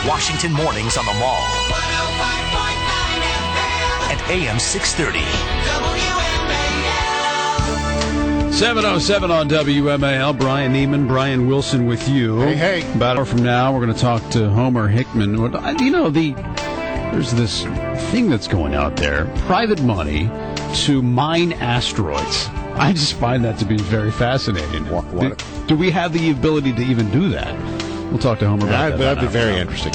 Washington mornings on the Mall. 105.9 FM. And AM 630. WMAL. 7:07 on WMAL. Brian Neiman, Brian Wilson with you. Hey. About an hour from now, we're going to talk to Homer Hickman. There's this thing that's going out there, private money to mine asteroids. I just find that to be very fascinating. Do we have the ability to even do that? We'll talk to Homer about that. That'd be very interesting.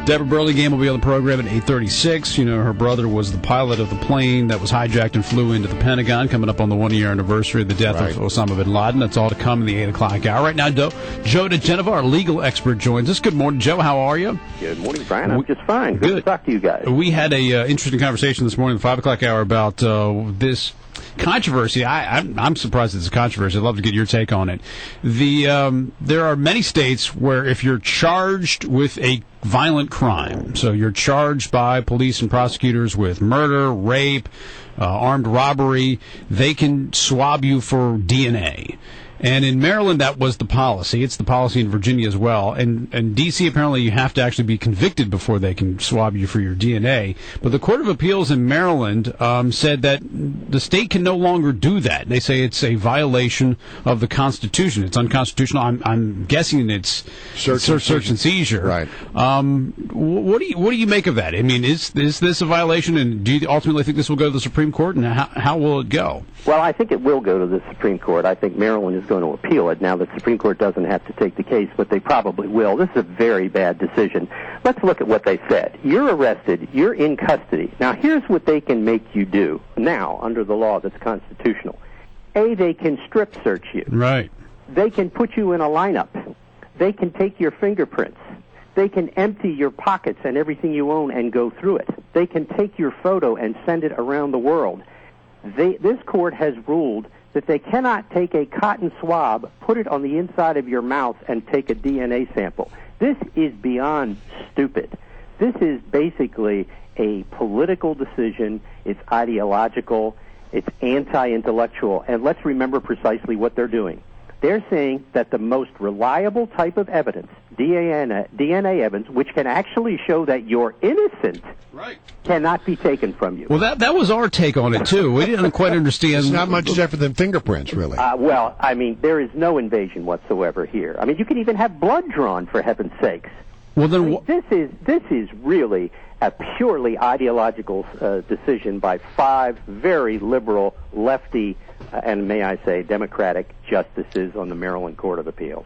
Deborah Burlingame will be on the program at 8:36. Her brother was the pilot of the plane that was hijacked and flew into the Pentagon, coming up on the one-year anniversary of the death of Osama bin Laden. That's all to come in the 8 o'clock hour. Right now, Joe DIGENOVA, our legal expert, joins us. Good morning, Joe. How are you? Good morning, Brian. I'm just fine. Good to talk to you guys. We had a interesting conversation this morning at the 5 o'clock hour about this controversy. I'm surprised it's a controversy. I'd love to get your take on it. There are many states where if you're charged with a violent crime, so you're charged by police and prosecutors with murder, rape, armed robbery, they can swab you for DNA. And in Maryland, that was the policy. It's the policy in Virginia as well. And D.C., apparently, you have to actually be convicted before they can swab you for your DNA. But the Court of Appeals in Maryland said that the state can no longer do that. They say it's a violation of the Constitution. It's unconstitutional. I'm guessing it's search and seizure. Right. What do you make of that? I mean, is this a violation? And do you ultimately think this will go to the Supreme Court? And how will it go? Well, I think it will go to the Supreme Court. I think Maryland is going to appeal it. Now, the Supreme Court doesn't have to take the case, but they probably will. This is a very bad decision. Let's look at what they said. You're arrested. You're in custody. Now, here's what they can make you do now under the law that's constitutional. A, they can strip search you. Right. They can put you in a lineup. They can take your fingerprints. They can empty your pockets and everything you own and go through it. They can take your photo and send it around the world. This court has ruled that they cannot take a cotton swab, put it on the inside of your mouth, and take a DNA sample. This is beyond stupid. This is basically a political decision. It's ideological. It's anti-intellectual. And let's remember precisely what they're doing. They're saying that the most reliable type of evidence, DNA evidence, which can actually show that you're innocent, cannot be taken from you. Well, that was our take on it, too. We didn't quite understand. It's not much different than fingerprints, really. Well, I mean, there is no invasion whatsoever here. I mean, you can even have blood drawn, for heaven's sakes. Well, then, this is really a purely ideological decision by 5 very liberal, lefty, and may I say, Democratic justices on the Maryland Court of Appeals.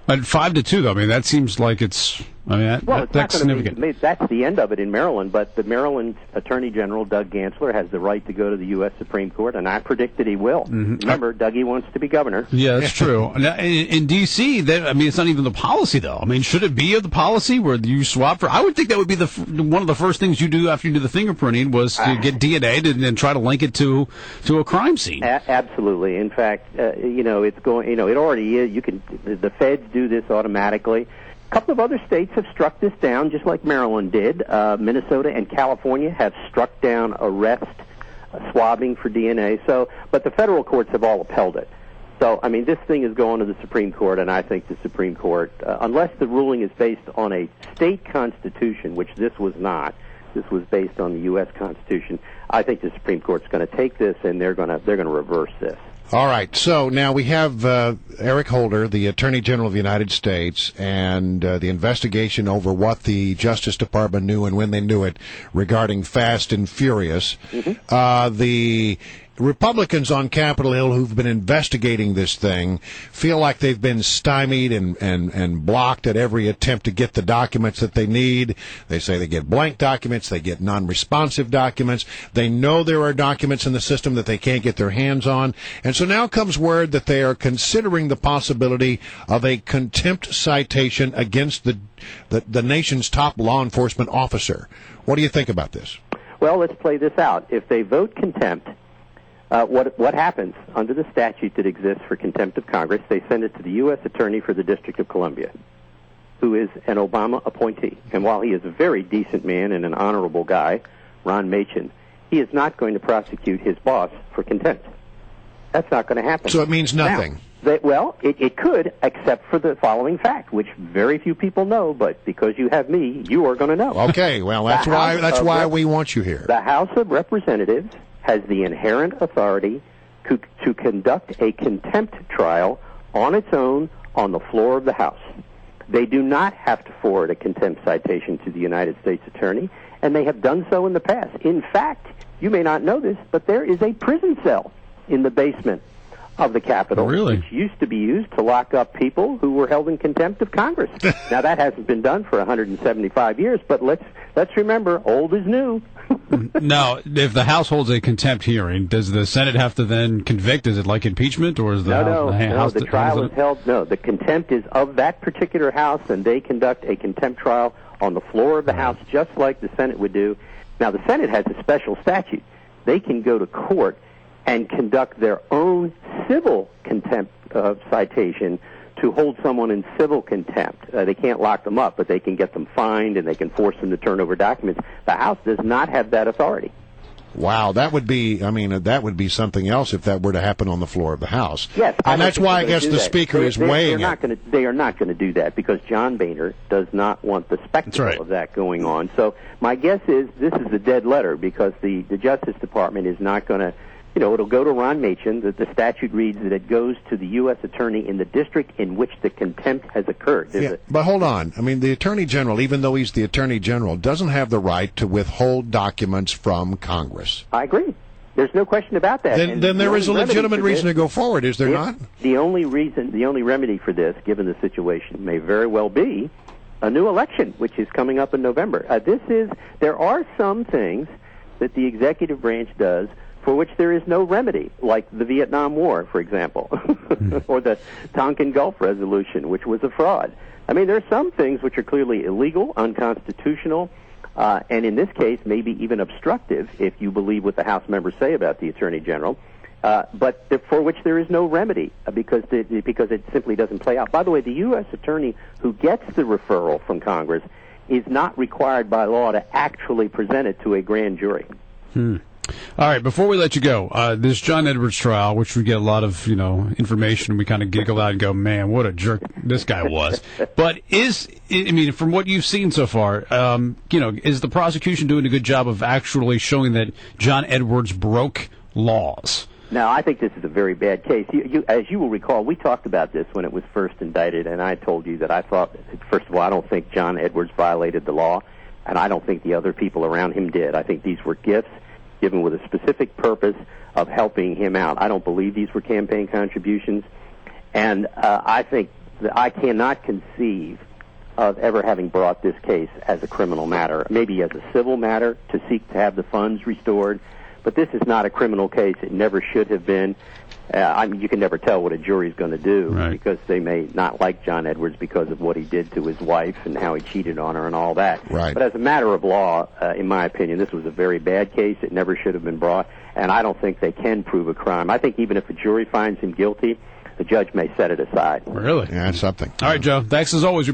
At 5-2, though, I mean, that seems like it's. I mean, that's significant. That's the end of it in Maryland, but the Maryland Attorney General, Doug Gansler, has the right to go to the U.S. Supreme Court, and I predict that he will. Mm-hmm. Remember, Dougie wants to be governor. Yeah, that's true. In D.C., I mean, it's not even the policy, though. I mean, should it be the policy where you swap for? I would think that would be one of the first things you do after you do the fingerprinting was to get DNA and then try to link it to a crime scene. Absolutely. In fact, it's going. It already is. The feds do this automatically. A couple of other states have struck this down, just like Maryland did. Minnesota and California have struck down arrest swabbing for DNA. But the federal courts have all upheld it. So, I mean, this thing is going to the Supreme Court, and I think the Supreme Court, unless the ruling is based on a state constitution, which this was not, this was based on the U.S. Constitution, I think the Supreme Court's going to take this and they're going to reverse this. All right, so now we have Eric Holder, the Attorney General of the United States, and the investigation over what the Justice Department knew and when they knew it regarding Fast and Furious. Mm-hmm. The Republicans on Capitol Hill who've been investigating this thing feel like they've been stymied and blocked at every attempt to get the documents that they need. They say they get blank documents, they get non-responsive documents. They know there are documents in the system that they can't get their hands on. And so now comes word that they are considering the possibility of a contempt citation against the nation's top law enforcement officer. What do you think about this? Well, let's play this out. If they vote contempt, what happens under the statute that exists for contempt of Congress? They send it to the U.S. Attorney for the District of Columbia, who is an Obama appointee. And while he is a very decent man and an honorable guy, Ron Machen, he is not going to prosecute his boss for contempt. That's not going to happen. So it means nothing. It could, except for the following fact, which very few people know, but because you have me, you are going to know. Okay, well, that's why we want you here. The House of Representatives has the inherent authority to conduct a contempt trial on its own on the floor of the House. They do not have to forward a contempt citation to the United States Attorney, and they have done so in the past. In fact, you may not know this, but there is a prison cell in the basement of the Capitol, Really? which used to be used to lock up people who were held in contempt of Congress. Now, that hasn't been done for 175 years, but let's remember, old is new. Now, if the House holds a contempt hearing, does the Senate have to then convict? Is it like impeachment, or is the House... The trial is held... No, the contempt is of that particular House, and they conduct a contempt trial on the floor of the House, just like the Senate would do. Now, the Senate has a special statute. They can go to court and conduct their own civil contempt citation to hold someone in civil contempt. They can't lock them up, but they can get them fined and they can force them to turn over documents. The House does not have that authority. Wow, that would be something else if that were to happen on the floor of the House. Yes, and that's why I guess the Speaker is weighing it. They are not going to do that because John Boehner does not want the spectacle of that going on. So my guess is this is a dead letter because the Justice Department is not going to, it'll go to Ron Machin. The statute reads that it goes to the U.S. Attorney in the district in which the contempt has occurred. But hold on. I mean, the Attorney General, even though he's the Attorney General, doesn't have the right to withhold documents from Congress. I agree. There's no question about that. Then there is a legitimate reason to go forward, is there not? The only remedy for this, given the situation, may very well be a new election, which is coming up in November. There are some things that the executive branch does for which there is no remedy, like the Vietnam War, for example, or the Tonkin Gulf Resolution, which was a fraud. I mean, there are some things which are clearly illegal, unconstitutional, and in this case, maybe even obstructive, if you believe what the House members say about the Attorney General, but for which there is no remedy because it simply doesn't play out. By the way, the U.S. Attorney who gets the referral from Congress is not required by law to actually present it to a grand jury. All right, before we let you go, this John Edwards trial, which we get a lot of, information, and we kind of giggle out and go, man, what a jerk this guy was. But from what you've seen so far, is the prosecution doing a good job of actually showing that John Edwards broke laws? No, I think this is a very bad case. As you will recall, we talked about this when it was first indicted, and I told you that I thought, first of all, I don't think John Edwards violated the law, and I don't think the other people around him did. I think these were gifts given with a specific purpose of helping him out. I don't believe these were campaign contributions, and I think that I cannot conceive of ever having brought this case as a criminal matter, maybe as a civil matter to seek to have the funds restored, but this is not a criminal case. It never should have been. You can never tell what a jury's going to do because they may not like John Edwards because of what he did to his wife and how he cheated on her and all that. Right. But as a matter of law, in my opinion, this was a very bad case. It never should have been brought, and I don't think they can prove a crime. I think even if a jury finds him guilty, the judge may set it aside. Really? Yeah, that's something. All right, Joe. Thanks as always.